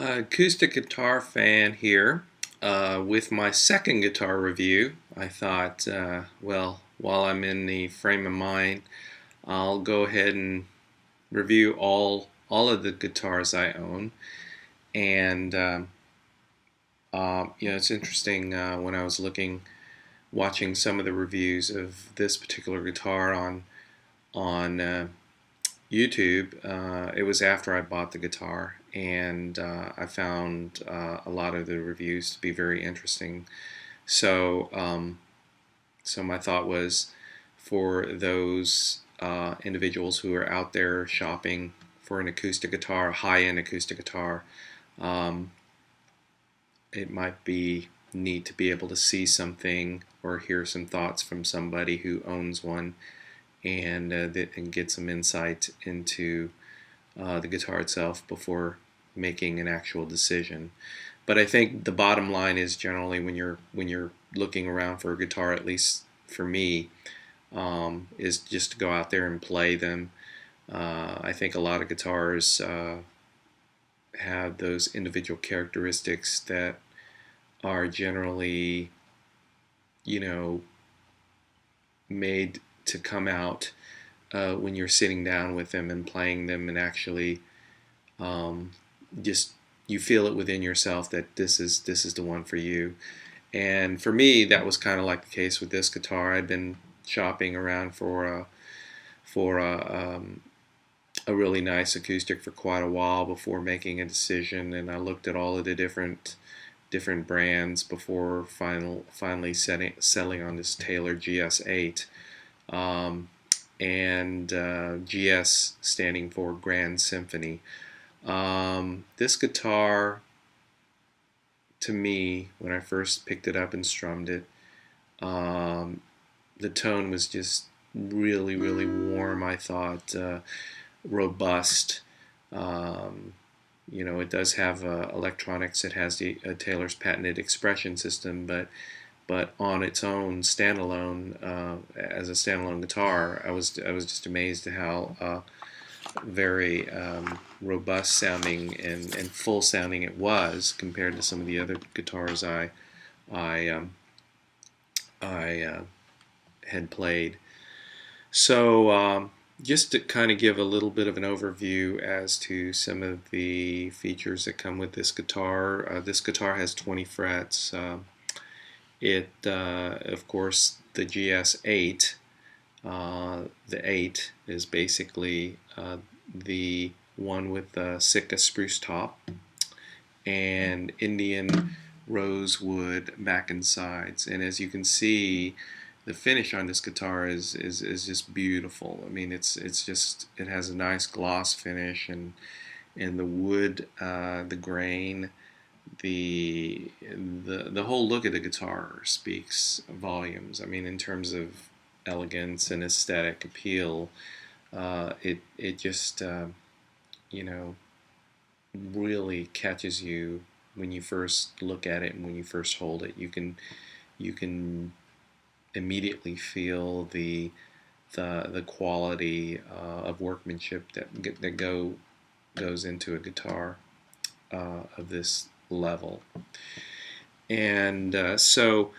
Acoustic guitar fan here with my second guitar review. I thought, well, while I'm in the frame of mind, I'll go ahead and review all of the guitars I own. And it's interesting when I was watching some of the reviews of this particular guitar on YouTube. It was after I bought the guitar, and I found a lot of the reviews to be very interesting. So, so my thought was for those individuals who are out there shopping for an acoustic guitar, a high-end acoustic guitar, um, it might be neat to be able to see something or hear some thoughts from somebody who owns one and get some insight into the guitar itself before making an actual decision. But I think the bottom line is generally when you're looking around for a guitar, at least for me, is just to go out there and play them. I think a lot of guitars have those individual characteristics that are generally, you know, made to come out when you're sitting down with them and playing them, and actually just you feel it within yourself that this is the one for you. And for me, that was kind of like the case with this guitar. I'd been shopping around for a really nice acoustic for quite a while before making a decision, and I looked at all of the different brands before finally settling on this Taylor GS8. And GS standing for Grand Symphony. This guitar, to me, when I first picked it up and strummed it, the tone was just really, really warm. I thought robust. It does have electronics. It has the Taylor's patented expression system, but on its own, standalone, as a standalone guitar, I was just amazed at how very robust sounding and full sounding it was compared to some of the other guitars I had played. So just to kind of give a little bit of an overview as to some of the features that come with this guitar has 20 frets. Of course, the GS8, the 8 is basically the one with the Sitka spruce top and Indian rosewood back and sides. And as you can see, the finish on this guitar is just beautiful. I mean, it has a nice gloss finish, and the wood, the grain, the whole look of the guitar speaks volumes. I mean, in terms of elegance and aesthetic appeal, it just really catches you when you first look at it and when you first hold it. You can immediately feel the quality of workmanship that goes into a guitar of this level. And so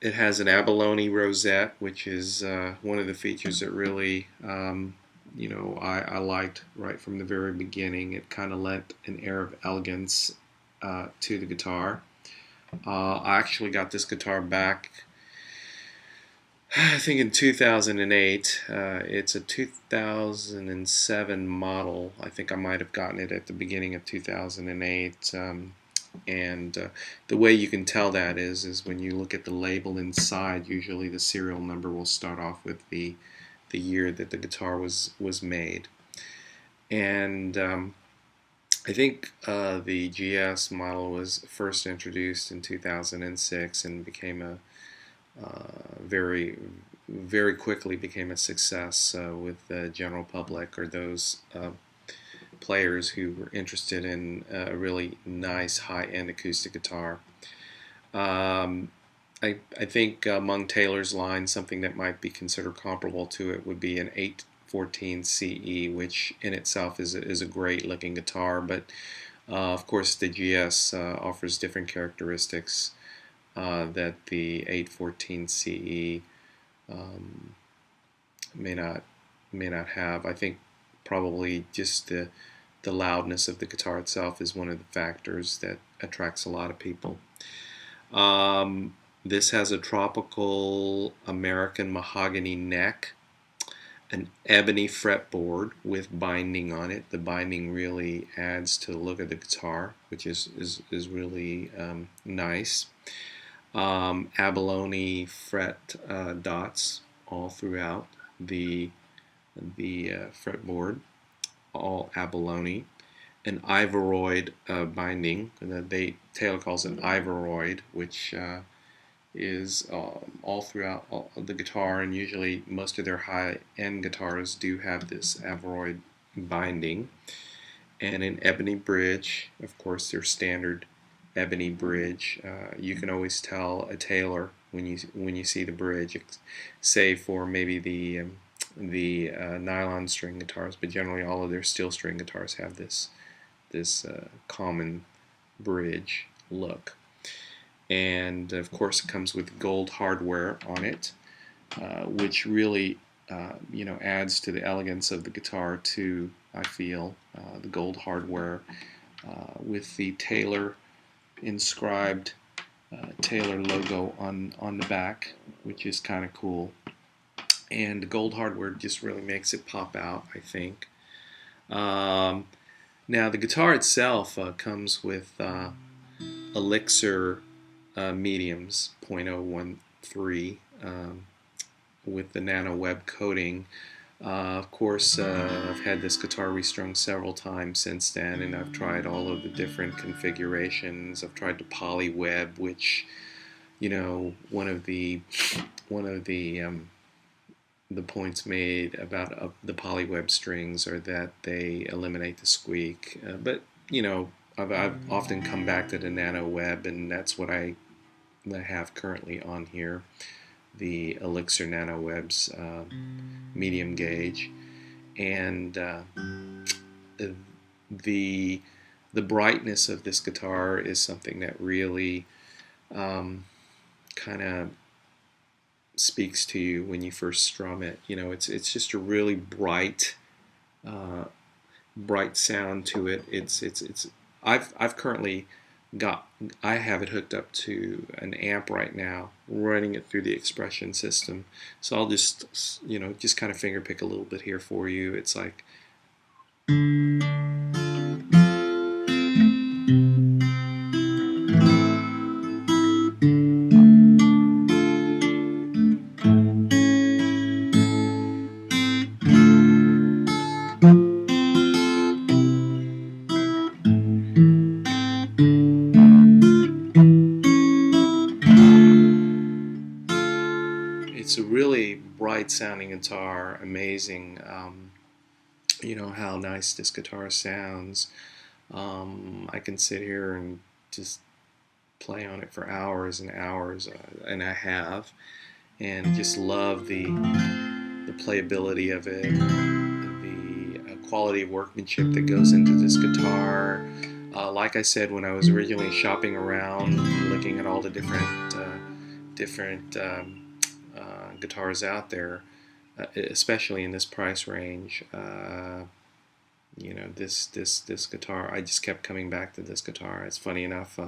it has an Abalone rosette, which is one of the features that really I liked right from the very beginning. It kind of lent an air of elegance to the guitar. I actually got this guitar back, I think, in 2008. It's a 2007 model. I think I might have gotten it at the beginning of 2008. And the way you can tell that is when you look at the label inside. Usually the serial number will start off with the year that the guitar was made. And I think the GS model was first introduced in 2006 and became a very, very quickly became a success with the general public, or those players who were interested in a really nice high-end acoustic guitar. I think among Taylor's line, something that might be considered comparable to it would be an 814 CE, which in itself is a great looking guitar, but Of course, the GS offers different characteristics that the 814 CE um, may not have. I think probably just the loudness of the guitar itself is one of the factors that attracts a lot of people. This has a tropical American mahogany neck, an ebony fretboard with binding on it. The binding really adds to the look of the guitar, which is really nice. Abalone fret dots all throughout the fretboard, all abalone. An ivoroid binding, Taylor calls it ivoroid, which is all throughout the guitar, and usually most of their high-end guitars do have this ivoroid binding. And an ebony bridge, of course, their standard ebony bridge. You can always tell a Taylor when you see the bridge, save for maybe the nylon string guitars, but generally all of their steel string guitars have this common bridge look. And of course, it comes with gold hardware on it, which really adds to the elegance of the guitar too. I feel the gold hardware with the Taylor inscribed Taylor logo on the back, which is kind of cool. And the gold hardware just really makes it pop out, I think. Now the guitar itself comes with Elixir mediums 0.013 with the nano web coating. Of course, I've had this guitar restrung several times since then, and I've tried all of the different configurations. I've tried the poly web, which, one of the points made about the poly web strings are that they eliminate the squeak. But I've often come back to the nano web, and that's what I have currently on here, the Elixir Nano Webs medium gauge. And the brightness of this guitar is something that really kind of speaks to you when you first strum it. It's just a really bright sound to it. I've currently I have it hooked up to an amp right now, running it through the expression system. So I'll just kind of finger pick a little bit here for you. It's like it's a really bright sounding guitar, amazing. How nice this guitar sounds. I can sit here and just play on it for hours and hours, and I have, and just love the playability of it, the quality of workmanship that goes into this guitar. Like I said, when I was originally shopping around, looking at all the different guitars out there, especially in this price range, this guitar, I just kept coming back to this guitar. It's funny enough,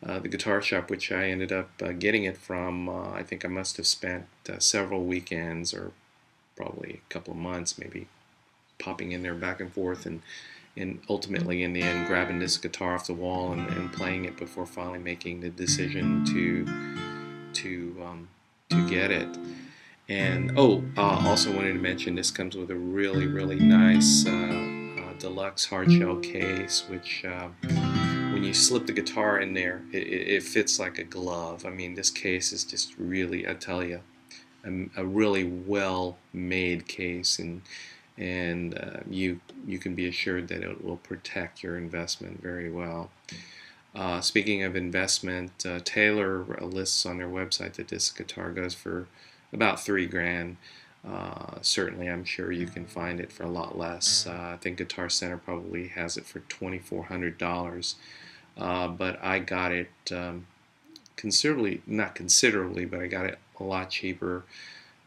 the guitar shop which I ended up getting it from, I think I must have spent several weekends or probably a couple of months maybe popping in there back and forth, and ultimately in the end grabbing this guitar off the wall and playing it before finally making the decision to get it. And also wanted to mention this comes with a really, really nice deluxe hardshell case, which when you slip the guitar in there, it fits like a glove. I mean, this case is just really, I tell you, a really well made case, and you can be assured that it will protect your investment very well. Speaking of investment, Taylor lists on their website that this guitar goes for about $3,000. Certainly, I'm sure you can find it for a lot less. I think Guitar Center probably has it for $2,400. But I got it considerably, not considerably, but I got it a lot cheaper.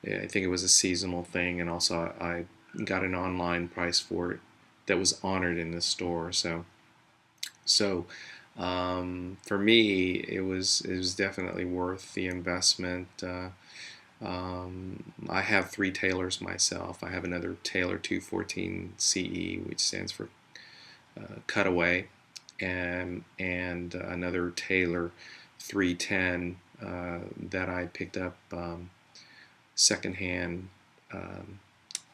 I think it was a seasonal thing, and also I got an online price for it that was honored in the store. So for me, it was definitely worth the investment. I have three Taylors myself. I have another Taylor 214 CE, which stands for cutaway, and another Taylor 310 that I picked up secondhand,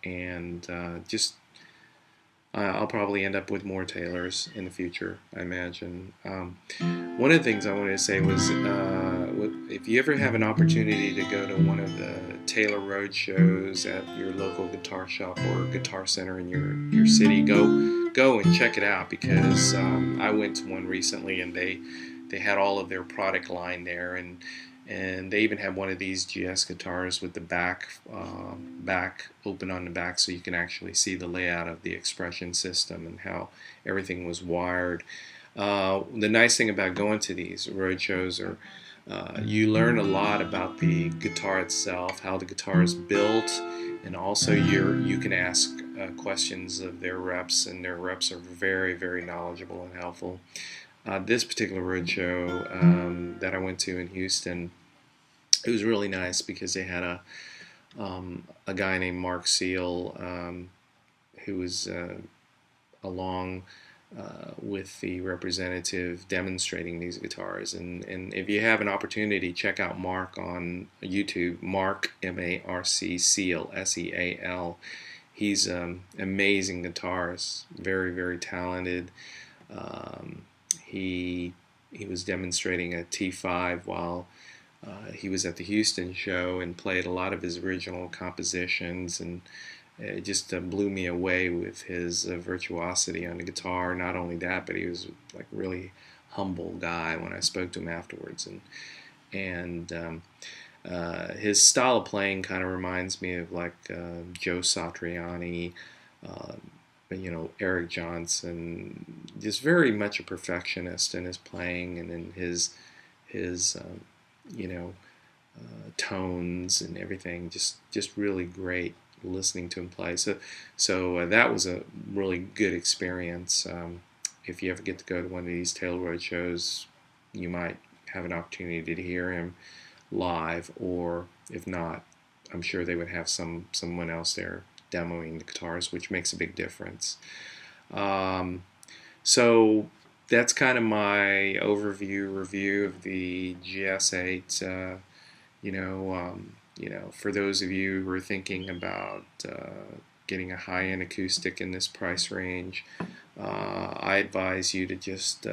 and just I'll probably end up with more Taylors in the future, I imagine. One of the things I wanted to say was if you ever have an opportunity to go to one of the Taylor Road shows at your local guitar shop or guitar center in your city, go and check it out, because I went to one recently, and they had all of their product line there, and they even had one of these GS guitars with the back open on the back, so you can actually see the layout of the expression system and how everything was wired. The nice thing about going to these road shows are you learn a lot about the guitar itself, how the guitar is built, and also you can ask questions of their reps, and their reps are very, very knowledgeable and helpful. This particular road show that I went to in Houston, it was really nice because they had a guy named Mark Seal who was along with the representative demonstrating these guitars. And if you have an opportunity, check out Mark on YouTube. Mark, M-A-R-C, Seal, S-E-A-L. He's amazing guitarist, very, very talented. He was demonstrating a T5 while he was at the Houston show, and played a lot of his original compositions, and it just blew me away with his virtuosity on the guitar. Not only that, but he was like really humble guy when I spoke to him afterwards, and his style of playing kind of reminds me of like Joe Satriani, uh, Eric Johnson, just very much a perfectionist in his playing and in his you know tones and everything. Just really great listening to him play. So that was a really good experience. If you ever get to go to one of these Taylor Road shows, you might have an opportunity to hear him live, or if not, I'm sure they would have someone else there demoing the guitars, which makes a big difference. So that's kind of my overview review of the GS8. For those of you who are thinking about getting a high-end acoustic in this price range, I advise you to just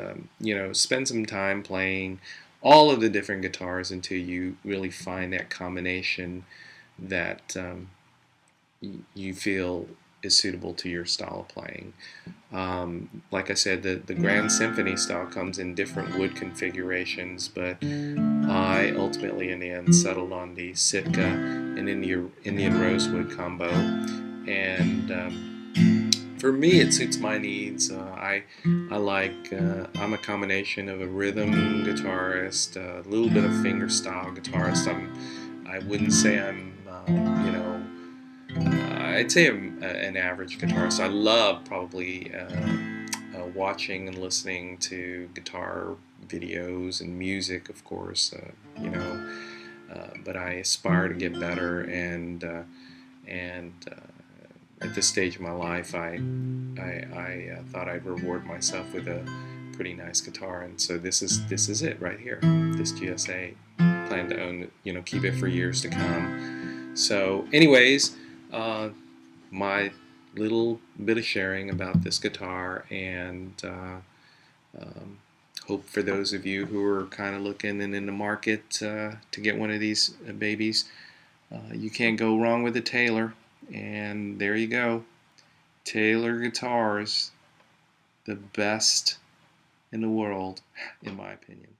spend some time playing all of the different guitars until you really find that combination that you feel is suitable to your style of playing. Like I said, the Grand Symphony style comes in different wood configurations, but I ultimately in the end settled on the Sitka and Indian Rosewood combo, and for me it suits my needs. I'm a combination of a rhythm guitarist, a little bit of fingerstyle guitarist. I wouldn't say I'm I'd say I'm an average guitarist. I love probably watching and listening to guitar videos and music, of course, but I aspire to get better, and at this stage of my life, I thought I'd reward myself with a pretty nice guitar, and so this is it right here. This GSA, plan to own it, keep it for years to come. So, anyways, my little bit of sharing about this guitar, and hope for those of you who are kind of looking and in the market to get one of these babies, you can't go wrong with a Taylor. And there you go. Taylor guitars, the best in the world, in my opinion.